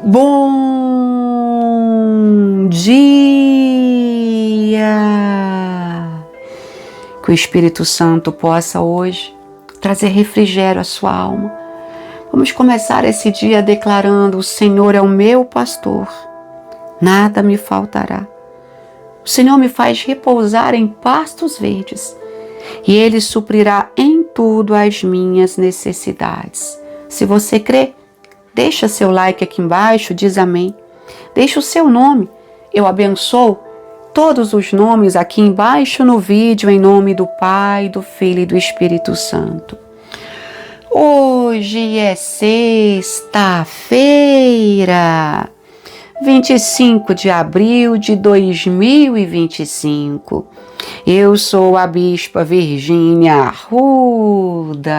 Bom dia! Que o Espírito Santo possa hoje trazer refrigério à sua alma. Vamos começar esse dia declarando: o Senhor é o meu pastor, nada me faltará. O Senhor me faz repousar em pastos verdes e Ele suprirá em tudo as minhas necessidades. Se você crê, deixa seu like aqui embaixo, diz amém. Deixa o seu nome. Eu abençoo todos os nomes aqui embaixo no vídeo, em nome do Pai, do Filho e do Espírito Santo. Hoje é sexta-feira, 25 de abril de 2025. Eu sou a Bispa Virgínia Arruda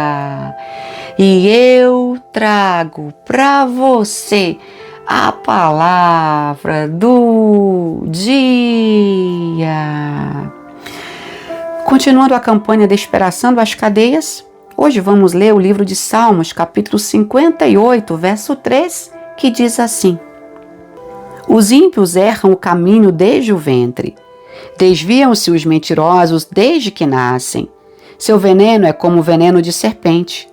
e eu trago para você a palavra do dia. Continuando a campanha Despedaçando as Cadeias, hoje vamos ler o livro de Salmos, capítulo 58, verso 3, que diz assim: Os ímpios erram o caminho desde o ventre, desviam-se os mentirosos desde que nascem. Seu veneno é como o veneno de serpente.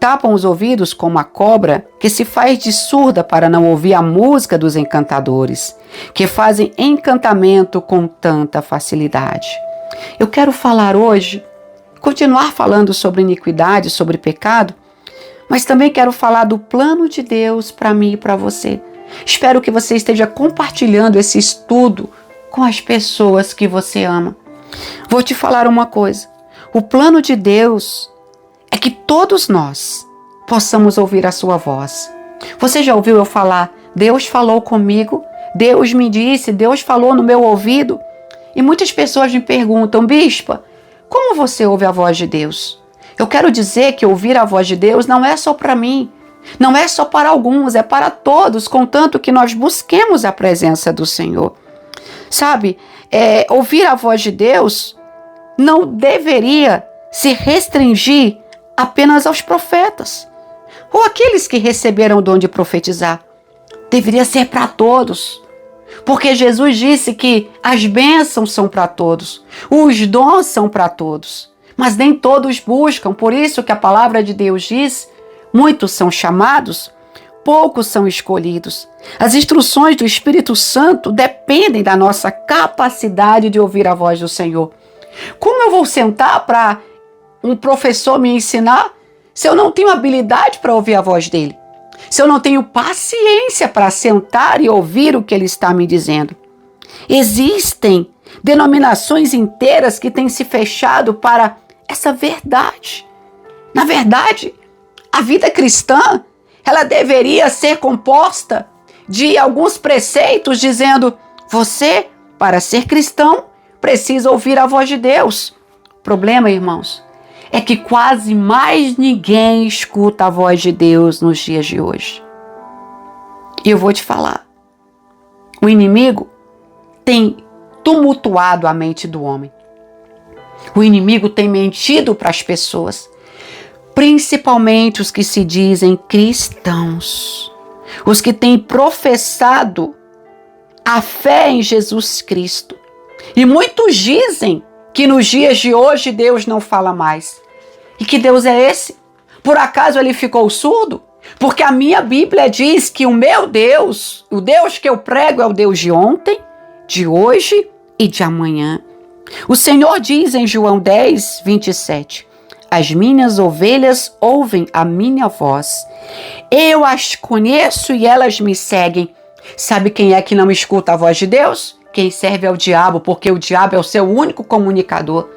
Tapam os ouvidos como a cobra que se faz de surda para não ouvir a música dos encantadores, que fazem encantamento com tanta facilidade. Eu quero falar hoje, continuar falando sobre iniquidade, sobre pecado, mas também quero falar do plano de Deus para mim e para você. Espero que você esteja compartilhando esse estudo com as pessoas que você ama. Vou te falar uma coisa: o plano de Deus é que todos nós possamos ouvir a sua voz. Você já ouviu eu falar: Deus falou comigo, Deus me disse, Deus falou no meu ouvido? E muitas pessoas me perguntam: Bispa, como você ouve a voz de Deus? Eu quero dizer que ouvir a voz de Deus não é só para mim, não é só para alguns, é para todos, contanto que nós busquemos a presença do Senhor. Sabe, ouvir a voz de Deus não deveria se restringir apenas aos profetas ou aqueles que receberam o dom de profetizar. Deveria ser para todos, porque Jesus disse que as bênçãos são para todos, os dons são para todos, mas nem todos buscam. Por isso que a palavra de Deus diz: muitos são chamados, poucos são escolhidos. As instruções do Espírito Santo dependem da nossa capacidade de ouvir a voz do Senhor. Como eu vou sentar para um professor me ensinar se eu não tenho habilidade para ouvir a voz dele? Se eu não tenho paciência para sentar e ouvir o que ele está me dizendo? Existem denominações inteiras que têm se fechado para essa verdade. Na verdade, a vida cristã, ela deveria ser composta de alguns preceitos dizendo: você, para ser cristão, precisa ouvir a voz de Deus. O problema, irmãos, é que quase mais ninguém escuta a voz de Deus nos dias de hoje. E eu vou te falar, o inimigo tem tumultuado a mente do homem. O inimigo tem mentido para as pessoas, principalmente os que se dizem cristãos, os que têm professado a fé em Jesus Cristo. E muitos dizem que nos dias de hoje Deus não fala mais. E que Deus é esse? Por acaso ele ficou surdo? Porque a minha Bíblia diz que o meu Deus, o Deus que eu prego, é o Deus de ontem, de hoje e de amanhã. O Senhor diz em João 10, 27, as minhas ovelhas ouvem a minha voz. Eu as conheço e elas me seguem. Sabe quem é que não escuta a voz de Deus? Quem serve ao diabo, porque o diabo é o seu único comunicador.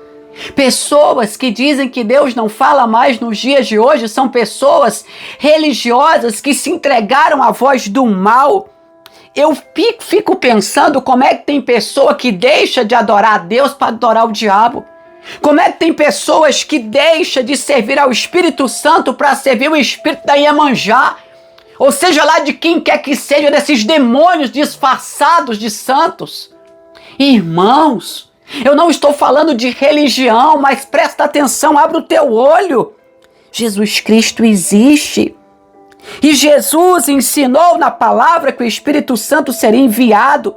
Pessoas que dizem que Deus não fala mais nos dias de hoje são pessoas religiosas que se entregaram à voz do mal. Eu fico pensando como é que tem pessoa que deixa de adorar a Deus para adorar o diabo. Como é que tem pessoas que deixam de servir ao Espírito Santo para servir o Espírito da Iemanjá? Ou seja lá de quem quer que seja, desses demônios disfarçados de santos. Irmãos, eu não estou falando de religião, mas presta atenção, abre o teu olho. Jesus Cristo existe. E Jesus ensinou na palavra que o Espírito Santo seria enviado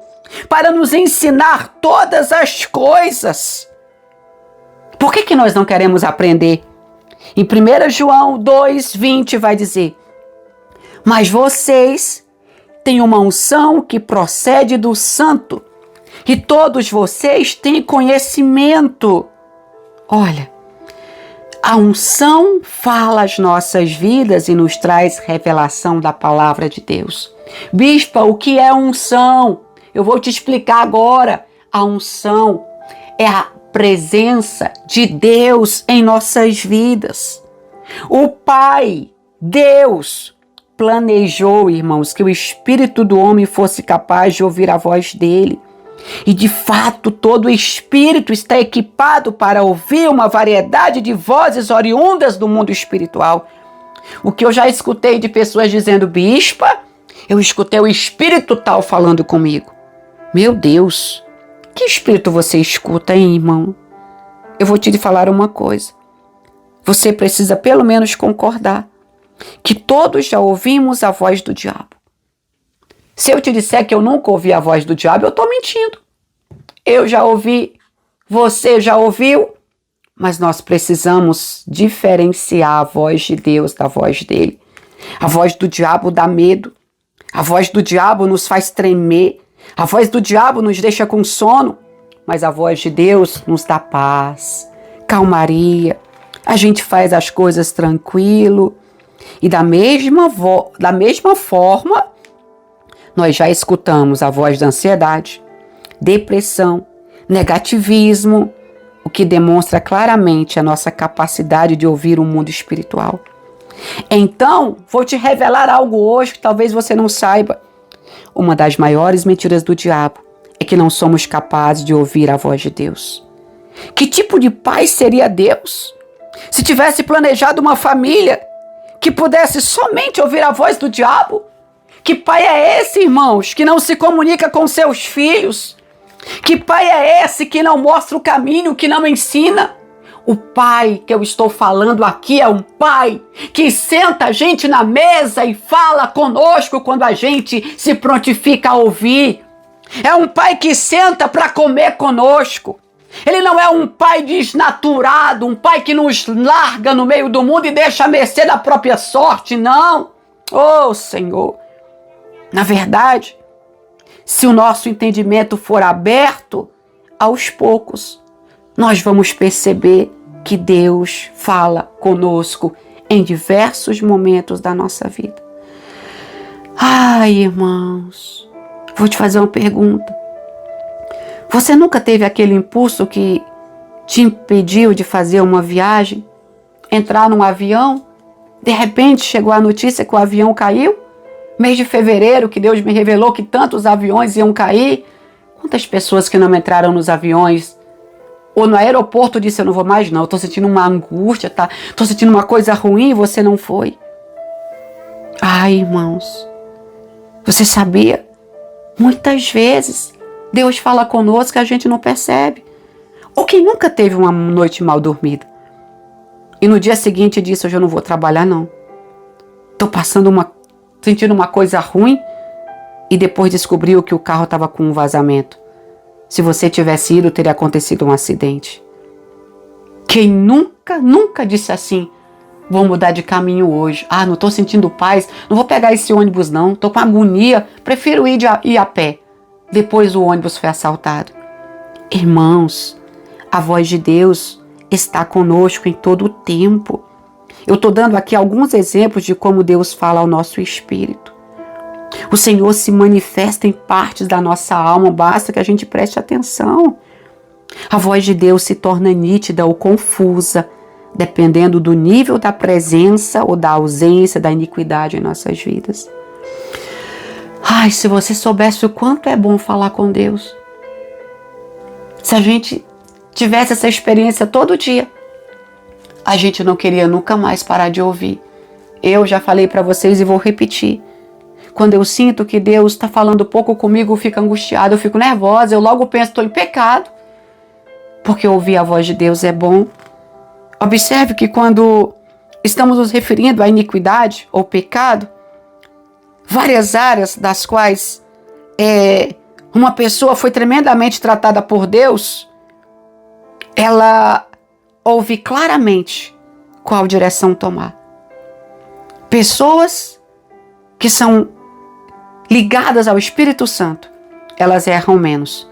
para nos ensinar todas as coisas. Por que nós não queremos aprender? Em 1 João 2,20 vai dizer: mas vocês têm uma unção que procede do Santo, e todos vocês têm conhecimento. Olha, a unção fala as nossas vidas e nos traz revelação da palavra de Deus. Bispa, o que é unção? Eu vou te explicar agora. A unção é a presença de Deus em nossas vidas. O Pai, Deus, planejou, irmãos, que o espírito do homem fosse capaz de ouvir a voz dele. E de fato, todo espírito está equipado para ouvir uma variedade de vozes oriundas do mundo espiritual. O que eu já escutei de pessoas dizendo: bispa, eu escutei o espírito tal falando comigo. Meu Deus, que espírito você escuta, hein, irmão? Eu vou te falar uma coisa. Você precisa pelo menos concordar que todos já ouvimos a voz do diabo. Se eu te disser que eu nunca ouvi a voz do diabo, eu estou mentindo. Eu já ouvi, você já ouviu, mas nós precisamos diferenciar a voz de Deus da voz dele. A voz do diabo dá medo, a voz do diabo nos faz tremer, a voz do diabo nos deixa com sono, mas a voz de Deus nos dá paz, calmaria. A gente faz as coisas tranquilo e da mesma forma, nós já escutamos a voz da ansiedade, depressão, negativismo, o que demonstra claramente a nossa capacidade de ouvir o mundo espiritual. Então, vou te revelar algo hoje que talvez você não saiba. Uma das maiores mentiras do diabo é que não somos capazes de ouvir a voz de Deus. Que tipo de pai seria Deus se tivesse planejado uma família que pudesse somente ouvir a voz do diabo? Que pai é esse, irmãos, que não se comunica com seus filhos? Que pai é esse que não mostra o caminho, que não ensina? O pai que eu estou falando aqui é um pai que senta a gente na mesa e fala conosco quando a gente se prontifica a ouvir. É um pai que senta para comer conosco. Ele não é um pai desnaturado, um pai que nos larga no meio do mundo e deixa a mercê da própria sorte, não. Oh, Senhor! Na verdade, se o nosso entendimento for aberto, aos poucos, nós vamos perceber que Deus fala conosco em diversos momentos da nossa vida. Ai, irmãos, vou te fazer uma pergunta. Você nunca teve aquele impulso que te impediu de fazer uma viagem? Entrar num avião? De repente chegou a notícia que o avião caiu? Mês de fevereiro, que Deus me revelou que tantos aviões iam cair. Quantas pessoas que não entraram nos aviões ou no aeroporto disse: eu não vou mais não, estou sentindo uma angústia, estou sentindo uma coisa ruim, e você não foi. Ai, irmãos, você sabia? Muitas vezes Deus fala conosco que a gente não percebe. Ou quem nunca teve uma noite mal dormida e no dia seguinte disse: hoje eu não vou trabalhar não, estou sentindo uma coisa ruim, e depois descobriu que o carro estava com um vazamento. Se você tivesse ido, teria acontecido um acidente. Quem nunca disse assim: vou mudar de caminho hoje. Ah, não estou sentindo paz, não vou pegar esse ônibus não, estou com agonia, prefiro ir a pé. Depois o ônibus foi assaltado. Irmãos, a voz de Deus está conosco em todo o tempo. Eu estou dando aqui alguns exemplos de como Deus fala ao nosso espírito. O Senhor se manifesta em partes da nossa alma, basta que a gente preste atenção. A voz de Deus se torna nítida ou confusa, dependendo do nível da presença ou da ausência da iniquidade em nossas vidas. Ai, se você soubesse o quanto é bom falar com Deus. Se a gente tivesse essa experiência todo dia, a gente não queria nunca mais parar de ouvir. Eu já falei para vocês e vou repetir. Quando eu sinto que Deus está falando pouco comigo, eu fico angustiada, eu fico nervosa, eu logo penso, estou em pecado. Porque ouvir a voz de Deus é bom. Observe que quando estamos nos referindo à iniquidade ou pecado, várias áreas das quais uma pessoa foi tremendamente tratada por Deus, ela ouve claramente qual direção tomar. Pessoas que são ligadas ao Espírito Santo, elas erram menos.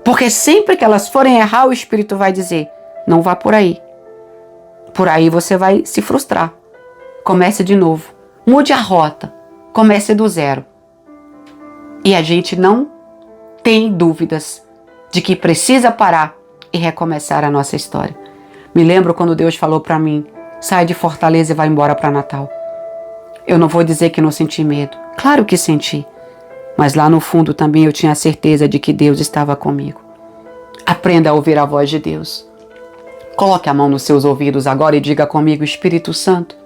Porque sempre que elas forem errar, o Espírito vai dizer: não vá por aí. Por aí você vai se frustrar. Comece de novo. Mude a rota. Comece do zero. E a gente não tem dúvidas de que precisa parar e recomeçar a nossa história. Me lembro quando Deus falou para mim: sai de Fortaleza e vai embora para Natal. Eu não vou dizer que não senti medo. Claro que senti. Mas lá no fundo também eu tinha a certeza de que Deus estava comigo. Aprenda a ouvir a voz de Deus. Coloque a mão nos seus ouvidos agora e diga comigo: Espírito Santo,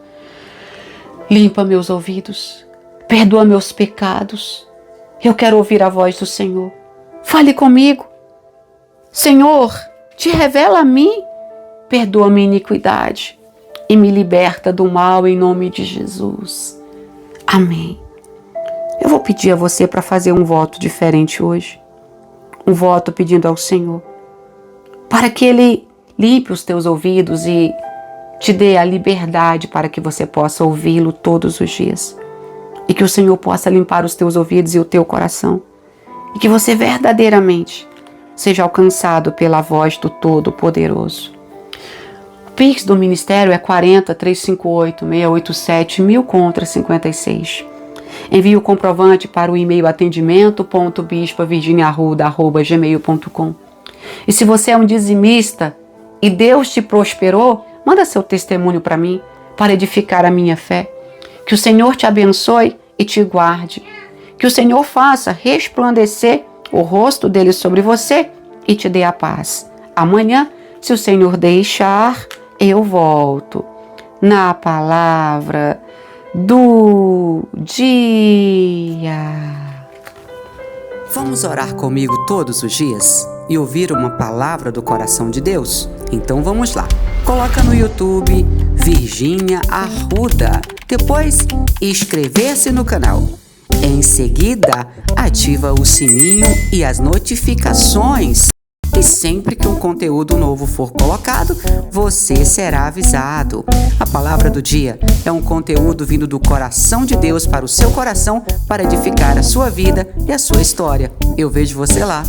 limpa meus ouvidos, perdoa meus pecados. Eu quero ouvir a voz do Senhor. Fale comigo. Senhor, te revela a mim, perdoa minha iniquidade e me liberta do mal em nome de Jesus. Amém. Eu vou pedir a você para fazer um voto diferente hoje. Um voto pedindo ao Senhor para que Ele limpe os teus ouvidos e te dê a liberdade para que você possa ouvi-lo todos os dias. E que o Senhor possa limpar os teus ouvidos e o teu coração. E que você verdadeiramente seja alcançado pela voz do Todo-Poderoso. O Pix do Ministério é 40 358 687 1000 contra 56. Envie o comprovante para o e-mail atendimento.bispavirginiaarruda@gmail.com. E se você é um dizimista e Deus te prosperou, manda seu testemunho para mim, para edificar a minha fé. Que o Senhor te abençoe e te guarde. Que o Senhor faça resplandecer o rosto dele sobre você e te dê a paz. Amanhã, se o Senhor deixar, eu volto na palavra do dia. Vamos orar comigo todos os dias e ouvir uma palavra do coração de Deus? Então vamos lá. Coloca no YouTube Virgínia Arruda. Depois, inscrever-se no canal. Em seguida, ativa o sininho e as notificações. E sempre que um conteúdo novo for colocado, você será avisado. A palavra do dia é um conteúdo vindo do coração de Deus para o seu coração, para edificar a sua vida e a sua história. Eu vejo você lá.